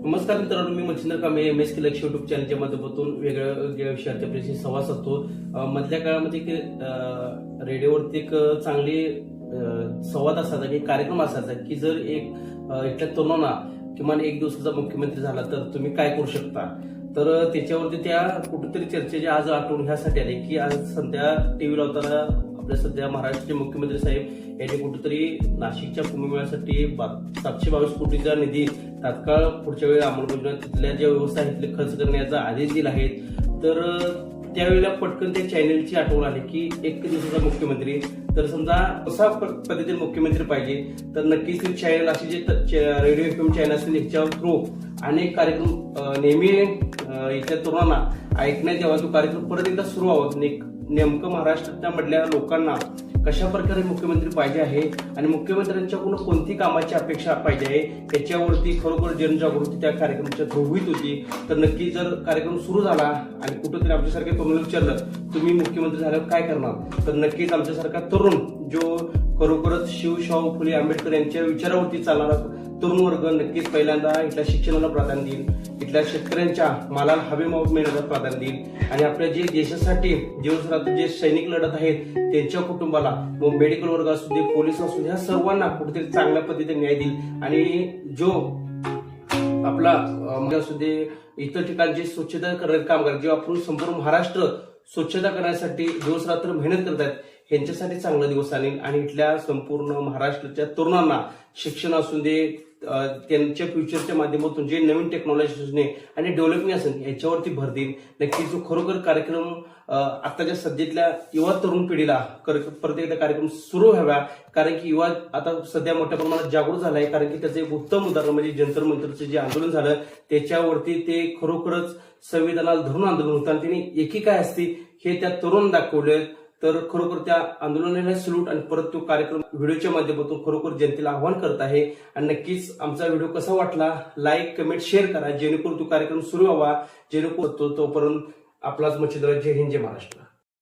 नमस्कार मित्रांनो, मी मच्छिंद्र कांबळे MS लक्ष युट्यूब चॅनलच्या माध्यमातून वेगळ्या विषयाच्या आपल्याशी संवाद साधतो. मधल्या काळामध्ये रेडिओवरती एक चांगली संवाद असायचा की कार्यक्रम असायचा की जर इथल्या तरुणांना किमान एक दिवसाचा मुख्यमंत्री झाला तर तुम्ही काय करू शकता. तर त्याच्यावरती त्या कुठेतरी चर्चेचे आज आठवण ह्यासाठी आले की आज सध्या टीव्ही लावताना आपल्या सध्या महाराष्ट्राचे मुख्यमंत्री साहेब यांनी कुठेतरी नाशिकच्या कुंभमेळ्यासाठी 722 कोटीचा निधी तात्काळ पुढच्या वेळी अंमलबजावणी तिथल्या ज्या व्यवस्था आहेत तिथले खर्च करण्याचा आदेश दिला आहे. तर त्यावेळेला पटकन त्या चॅनेलची आठवण आली की एक दिवसाचा मुख्यमंत्री तर समजा कसा पद्धतीने मुख्यमंत्री पाहिजे तर नक्कीच ते चॅनल असे जे रेडिओ FM चॅनल असतील याच्यावर थ्रू अनेक कार्यक्रम नेहमी इथल्या तरुणांना ऐकण्यात यावा. तो कार्यक्रम परत एकदा सुरू व्हावा. नेमकं महाराष्ट्राच्या मधल्या लोकांना कशा प्रकारे मुख्यमंत्री पाहिजे आहे आणि मुख्यमंत्र्यांच्याकडून कोणती कामाची अपेक्षा पाहिजे आहे याच्यावरती खरोखर जनजागृती त्या कार्यक्रमाच्या थ्रू होत होती. तर नक्की जर कार्यक्रम सुरू झाला आणि कुठेतरी आमच्यासारख्या तरुणाला विचारलं तुम्ही मुख्यमंत्री झाल्यावर काय करणार तर नक्कीच आमच्यासारखा तरुण जो खरोखरच शाहू फुले आंबेडकर यांच्या विचारावरती चालणारा तरुण वर्ग नक्कीच पहिल्यांदा इथल्या शिक्षणाला प्राधान्य देईल, इथल्या शेतकऱ्यांच्या मालाला हमीभाव मिळण्याला प्राधान्य देईल आणि आपल्या जे देशासाठी जे सैनिक लढत आहेत त्यांच्या कुटुंबाला मेडिकल वर्ग असू दे, पोलीस असू दे, ह्या सर्वांना कुठेतरी चांगल्या पद्धतीने न्याय देईल आणि जो आपला असू दे इतर ठिकाणचे स्वच्छता करणारे कामगार जे आपण संपूर्ण महाराष्ट्र स्वच्छता करण्यासाठी दिवस रात्र मेहनत करत आहेत ह्यांच्यासाठी चांगला दिवस आणेल आणि इथल्या संपूर्ण महाराष्ट्राच्या तरुणांना शिक्षण असू दे त्यांच्या फ्युचरच्या माध्यमातून जे नवीन टेक्नॉलॉजी असणे आणि डेव्हलपमेंट असेल याच्यावरती भर देईल. नक्कीच जो खरोखर कार्यक्रम आताच्या सध्यातल्या युवा तरुण पिढीला परत एकदा कार्यक्रम सुरू व्हावा. कारण की युवा आता सध्या मोठ्या प्रमाणात जागृत झाला आहे. कारण की त्याचं एक उत्तम उदाहरण म्हणजे जंतर मंतरचं जे आंदोलन झालं त्याच्यावरती ते खरोखरच संविधानाला धरून आंदोलन होतं आणि त्यांनी एकी काय असते हे त्या तरुण दाखवले. तर खरोखर त्या आंदोलनाला सल्यूट आणि परत तो कार्यक्रम व्हिडिओच्या माध्यमातून खरोखर जनतेला आव्हान करत आहे. आणि नक्कीच आमचा व्हिडिओ कसा वाटला लाईक कमेंट शेअर करा जेणेकरून तो कार्यक्रम सुरू व्हावा. जेणेकरून तोपर्यंत आपलाच मच्छिंद्र. जय हिंद, जय महाराष्ट्र.